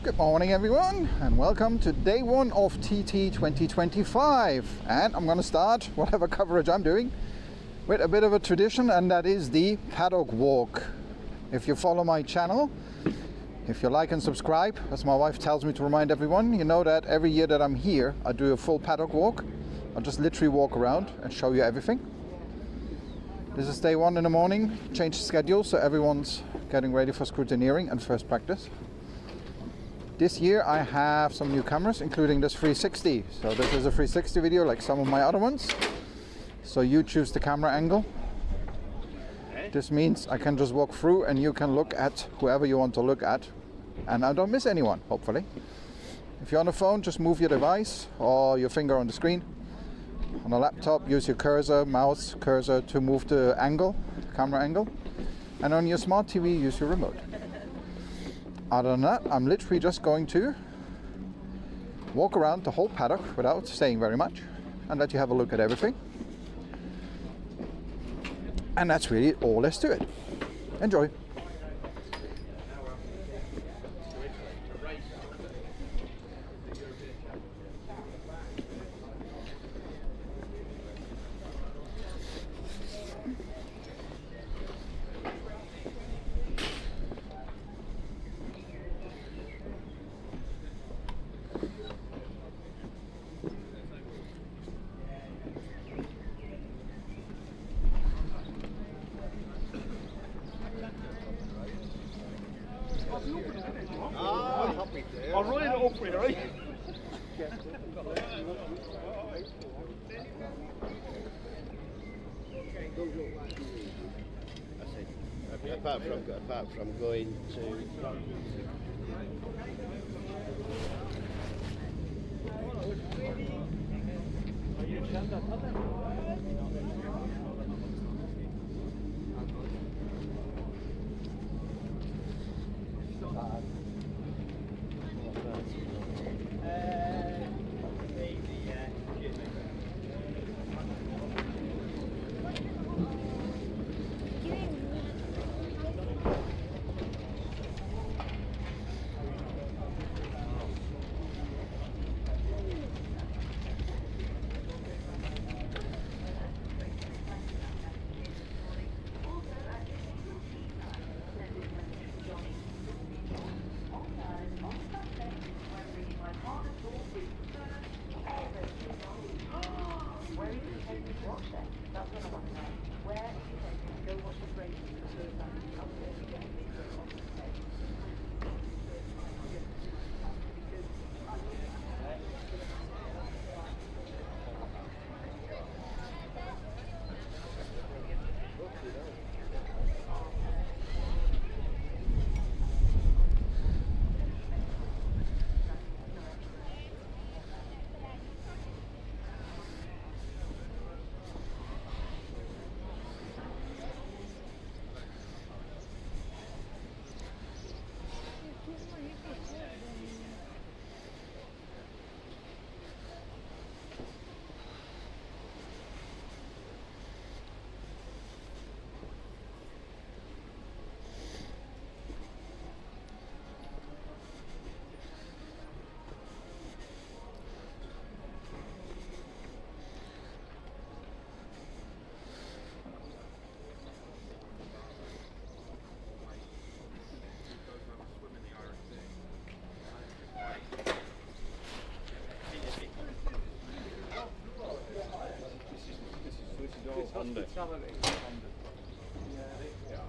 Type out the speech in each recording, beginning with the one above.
Good morning everyone, and welcome to day one of TT 2025. And I'm going to start whatever coverage I'm doing with a bit of a tradition, and that is the paddock walk. If you follow my channel, if you like and subscribe, as my wife tells me to remind everyone, you know that every year that I'm here I do a full paddock walk. I'll just literally walk around and show you everything. This is day one in the morning, change the schedule so everyone's getting ready for scrutineering and first practice. This year I have some new cameras, including this 360. So this is a 360 video like some of my other ones. So you choose the camera angle. This means I can just walk through and you can look at whoever you want to look at. And I don't miss anyone, hopefully. If you're on the phone, just move your device or your finger on the screen. On a laptop, use your cursor, mouse cursor to move the angle, camera angle. And on your smart TV, use your remote. Other than that, I'm literally just going to walk around the whole paddock without saying very much and let you have a look at everything. And that's really all there is to it. Enjoy. I'll roll it up for you, right? Apart from going to hospitality. Yeah.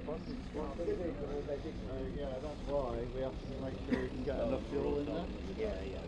Yeah, that's why we have to make sure we can get enough fuel in there. Yeah, yeah.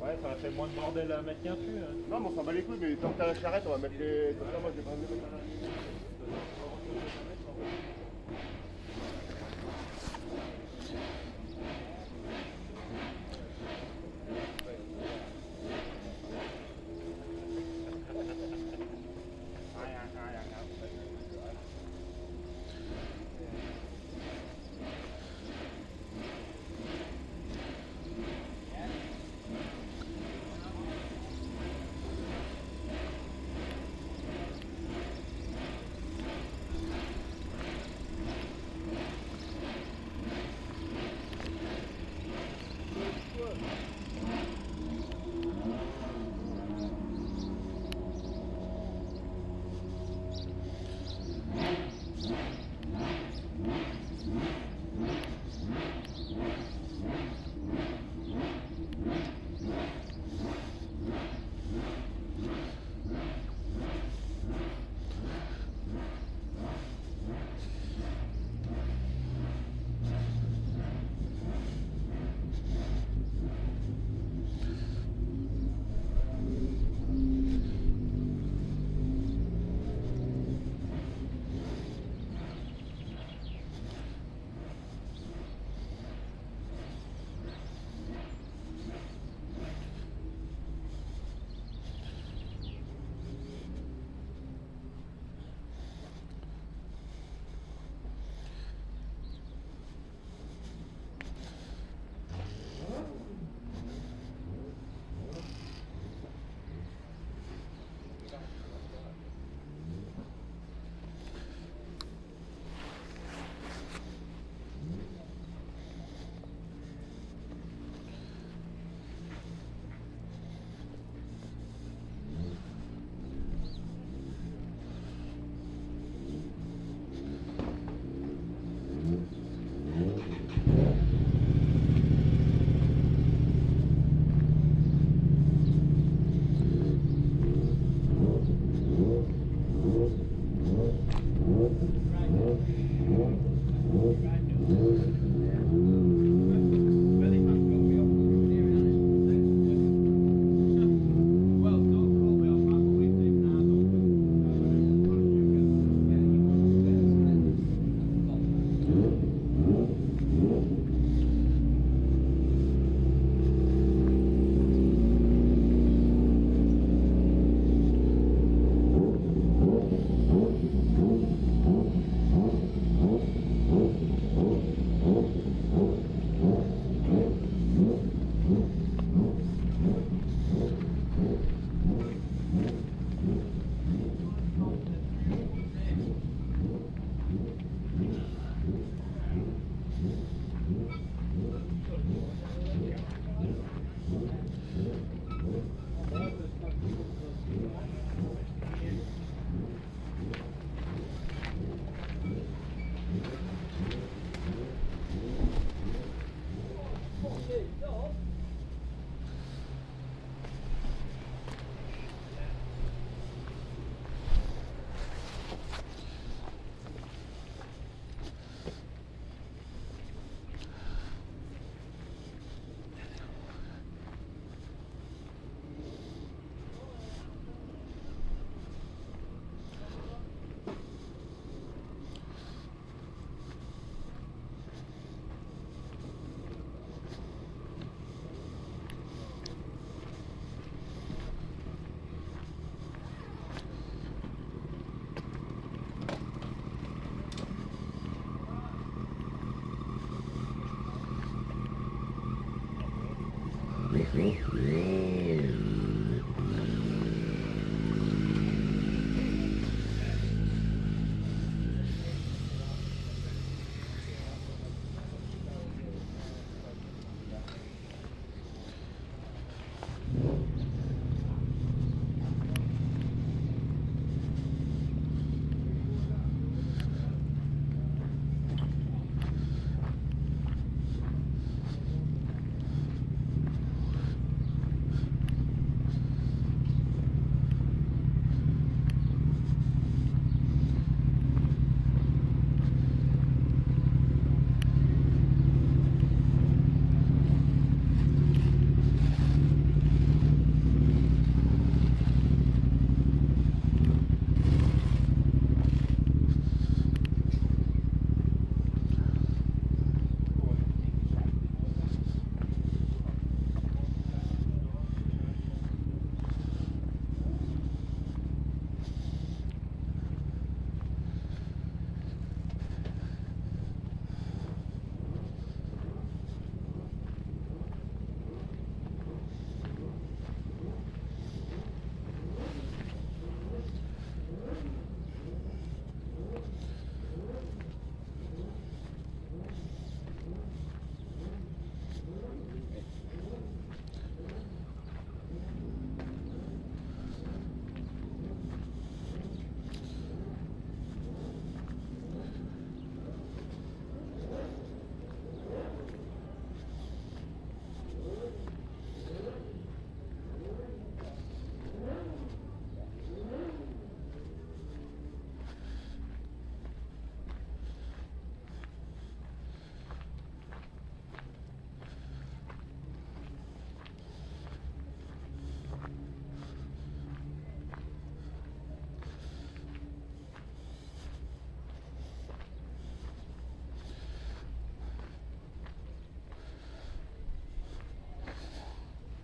Ouais, ça fait moins de bordel à mettre qu'un fût. Hein. Non, mais on s'en bat les couilles, mais tant que t'as la charrette, on va mettre les. Comme ça, moi, je vais pas me mettre.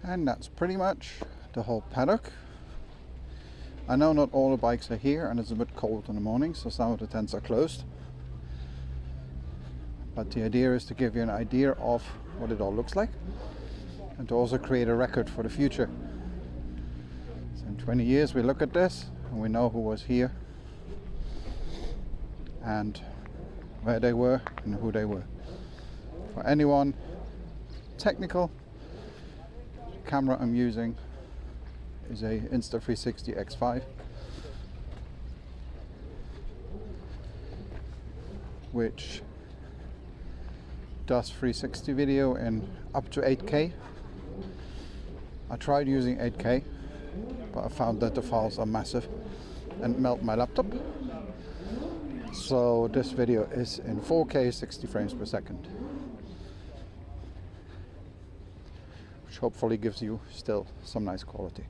And that's pretty much the whole paddock. I know not all the bikes are here and it's a bit cold in the morning, so some of the tents are closed. But the idea is to give you an idea of what it all looks like and to also create a record for the future. So in 20 years we look at this and we know who was here and where they were and who they were. For anyone technical, the camera I'm using is a Insta360 X5, which does 360 video in up to 8K. I tried using 8K, but I found that the files are massive and melt my laptop. So this video is in 4K 60 frames per second, which hopefully gives you still some nice quality.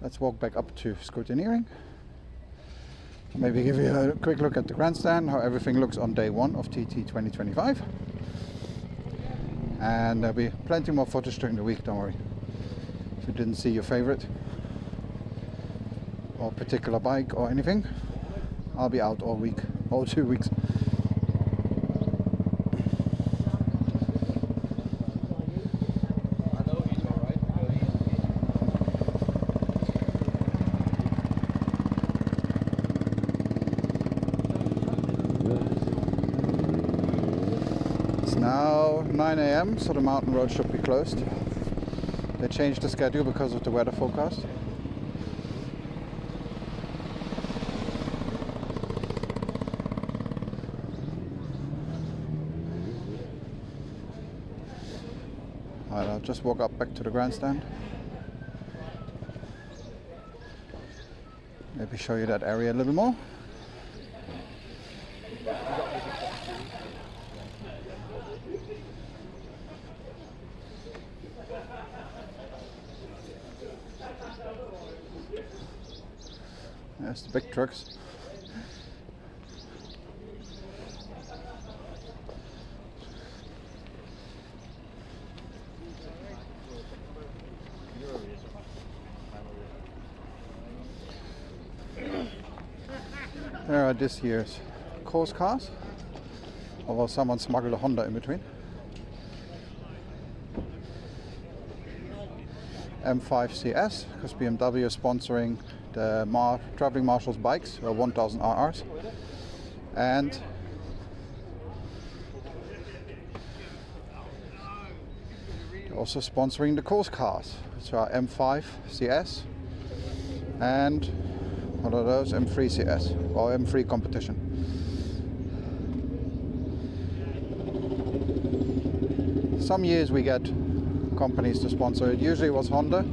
Let's walk back up to scrutineering. Maybe give you a quick look at the grandstand, how everything looks on day one of TT 2025. And there'll be plenty more footage during the week, don't worry. If you didn't see your favorite or particular bike or anything, I'll be out all week, all 2 weeks. It's now 9 AM, so the mountain road should be closed. They changed the schedule because of the weather forecast. Alright, I'll just walk up back to the grandstand. Maybe show you that area a little more. There's the big trucks. There are this year's course cars, although someone smuggled a Honda in between. M5 CS, because BMW is sponsoring the traveling marshals bikes, 1000 RRs, and they're also sponsoring the course cars, which are M5 CS and what are those? M3 CS or M3 competition. Some years we get companies to sponsor it. Usually it was Honda,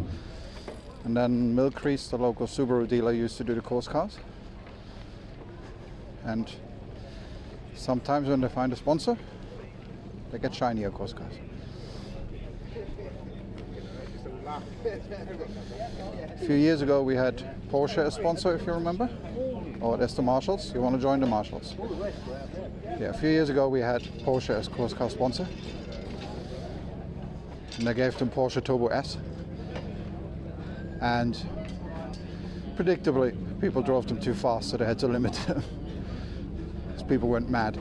and then Milcrease, the local Subaru dealer, used to do the course cars. And sometimes when they find a sponsor, they get shinier course cars. A few years ago we had Porsche as sponsor, if you remember. Or that's the Marshals. You want to join the Marshals? Yeah, a few years ago we had Porsche as course car sponsor. And they gave them Porsche Turbo S. And predictably, people drove them too fast, so they had to limit them. Because people went mad.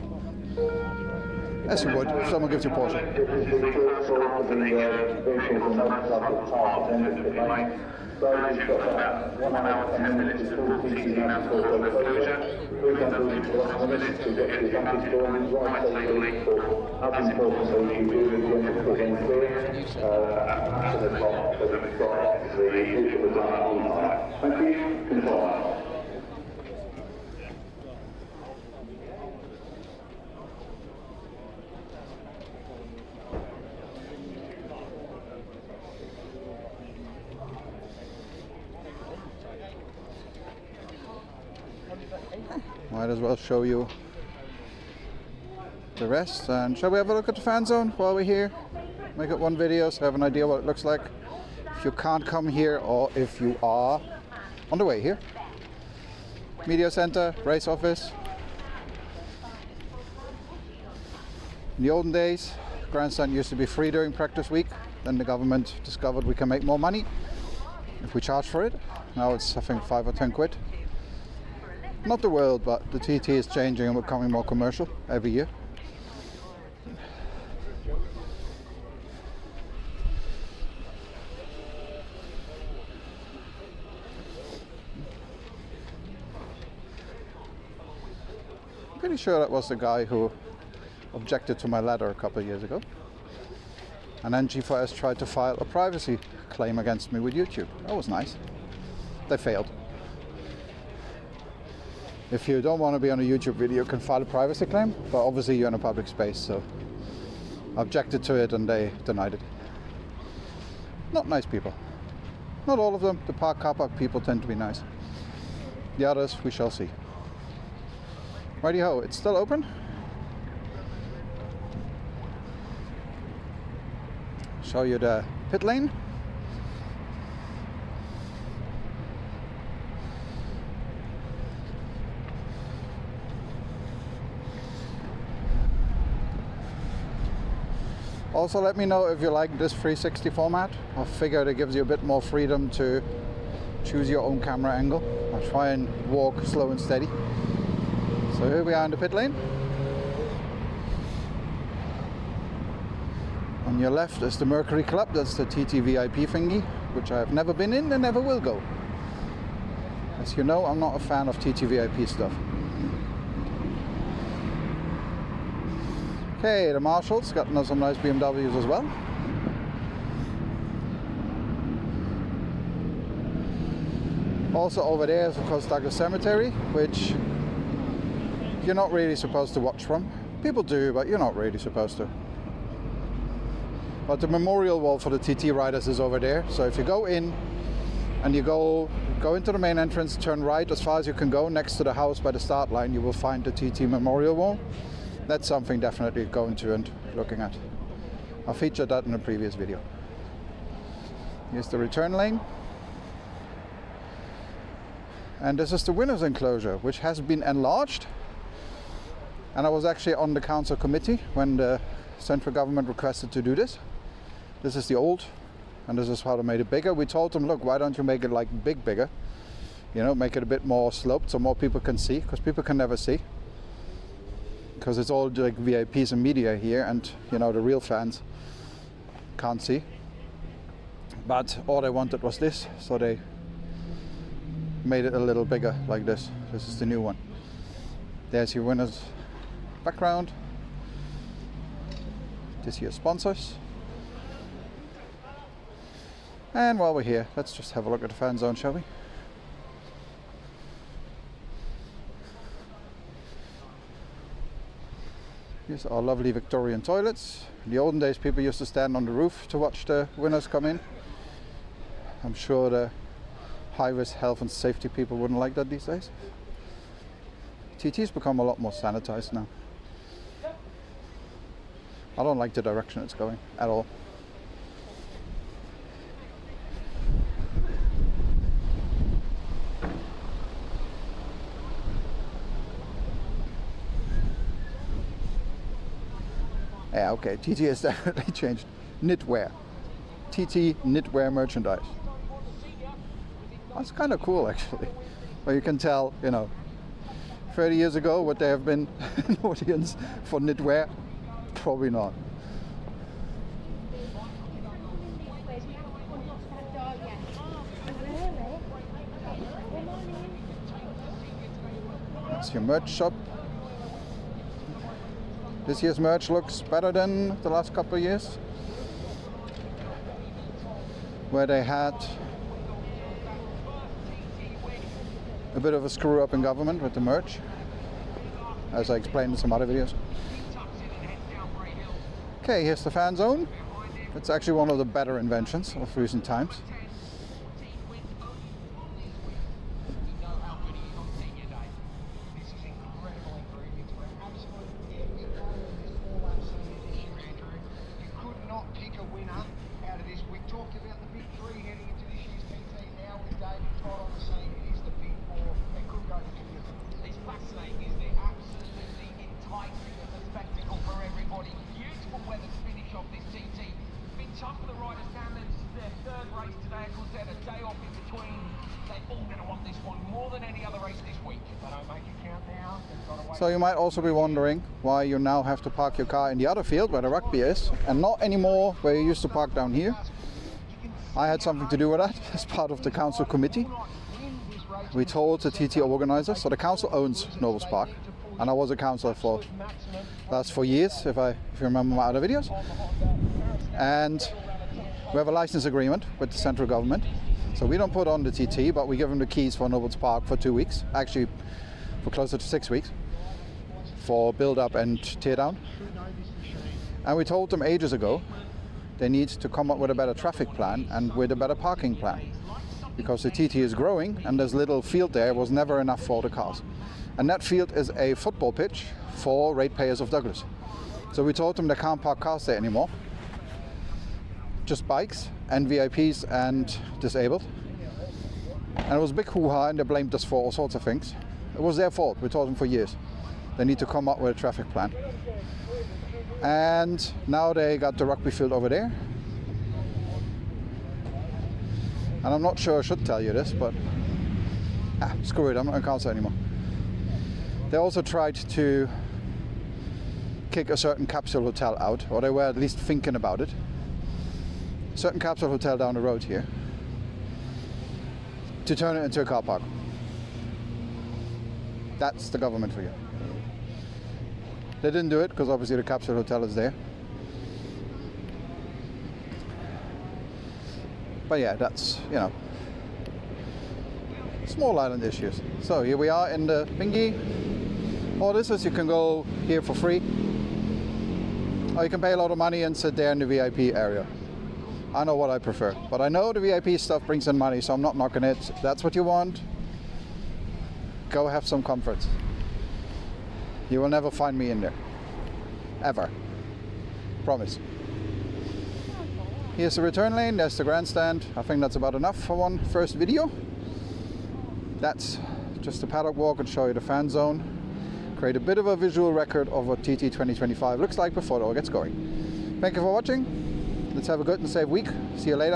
As you would if someone gives you Porsche. Might as well show you the rest. And shall we have a look at the fan zone while we're here? Make it one video so have an idea what it looks like. If you can't come here, or if you are on the way here. Media center, race office. In the olden days, Grandstand used to be free during practice week. Then the government discovered we can make more money if we charge for it. Now it's, I think, 5 or 10 quid. Not the world, but the TT is changing and becoming more commercial every year. Pretty sure that was the guy who objected to my ladder a couple of years ago. And then G4S tried to file a privacy claim against me with YouTube. That was nice. They failed. If you don't want to be on a YouTube video, you can file a privacy claim, but obviously you're in a public space, so I objected to it and they denied it. Not nice people. Not all of them. The car park people tend to be nice. The others, we shall see. Righty-ho, it's still open. Show you the pit lane. Also, let me know if you like this 360 format. I figured it gives you a bit more freedom to choose your own camera angle. I'll try and walk slow and steady. So here we are in the pit lane. On your left is the Mercury Club, that's the TT VIP thingy, which I have never been in and never will go. As you know, I'm not a fan of TT VIP stuff. Okay, the Marshals got some nice BMWs as well. Also over there is of course Douglas Cemetery, which you're not really supposed to watch from. People do, but you're not really supposed to. But the memorial wall for the TT riders is over there. So if you go in and you go into the main entrance, turn right as far as you can go next to the house by the start line, you will find the TT memorial wall. That's something definitely going to and looking at. I featured that in a previous video. Here's the return lane. And this is the winner's enclosure, which has been enlarged. And I was actually on the council committee when the central government requested to do this. This is the old, and this is how they made it bigger. We told them, look, why don't you make it like bigger? You know, make it a bit more sloped so more people can see, because people can never see. Because it's all like VIPs and media here, and you know, the real fans can't see. but all they wanted was this, so they made it a little bigger like this. This is the new one. There's your winner's background. This year's sponsors. And while we're here, let's just have a look at the fan zone, shall we? Here's our lovely Victorian toilets. In the olden days, people used to stand on the roof to watch the winners come in. I'm sure the high-risk health and safety people wouldn't like that these days. TT's become a lot more sanitized now. I don't like the direction it's going at all. Yeah, okay, TT has definitely changed. Knitwear. TT knitwear merchandise. That's kind of cool, actually. Well, you can tell, you know, 30 years ago would there have been an audience for knitwear? Probably not. That's your merch shop. This year's merch looks better than the last couple of years, where they had a bit of a screw up in government with the merch, as I explained in some other videos. Okay, here's the fan zone. It's actually one of the better inventions of recent times. So you might also be wondering why you now have to park your car in the other field where the rugby is, and not anymore where you used to park down here. I had something to do with that as part of the council committee. We told the TT organizers, so the council owns Nobles Park, and I was a councillor for the last 4 years, if you remember my other videos. And we have a license agreement with the central government, so we don't put on the TT, but we give them the keys for Nobles Park for 2 weeks, actually for closer to 6 weeks, for build up and tear down. And we told them ages ago they need to come up with a better traffic plan and with a better parking plan, because the TT is growing and this little field there was never enough for the cars. And that field is a football pitch for ratepayers of Douglas. So we told them they can't park cars there anymore, just bikes and VIPs and disabled. And it was a big hoo-ha, and they blamed us for all sorts of things. It was their fault. We told them for years they need to come up with a traffic plan. And now they got the rugby field over there. And I'm not sure I should tell you this, but screw it, I'm not a council anymore. They also tried to kick a certain capsule hotel out, or they were at least thinking about it. A certain capsule hotel down the road here, to turn it into a car park. That's the government for you. They didn't do it because obviously the capsule hotel is there. But yeah, that's, you know, small island issues. So here we are in the Bingy. All this is, you can go here for free, or you can pay a lot of money and sit there in the VIP area. I know what I prefer, but I know the VIP stuff brings in money, so I'm not knocking it. If that's what you want, go have some comforts. You will never find me in there. Ever. Promise. Here's the return lane, there's the grandstand. I think that's about enough for one first video. That's just a paddock walk and show you the fan zone. Create a bit of a visual record of what TT 2025 looks like before it all gets going. Thank you for watching. Let's have a good and safe week. See you later.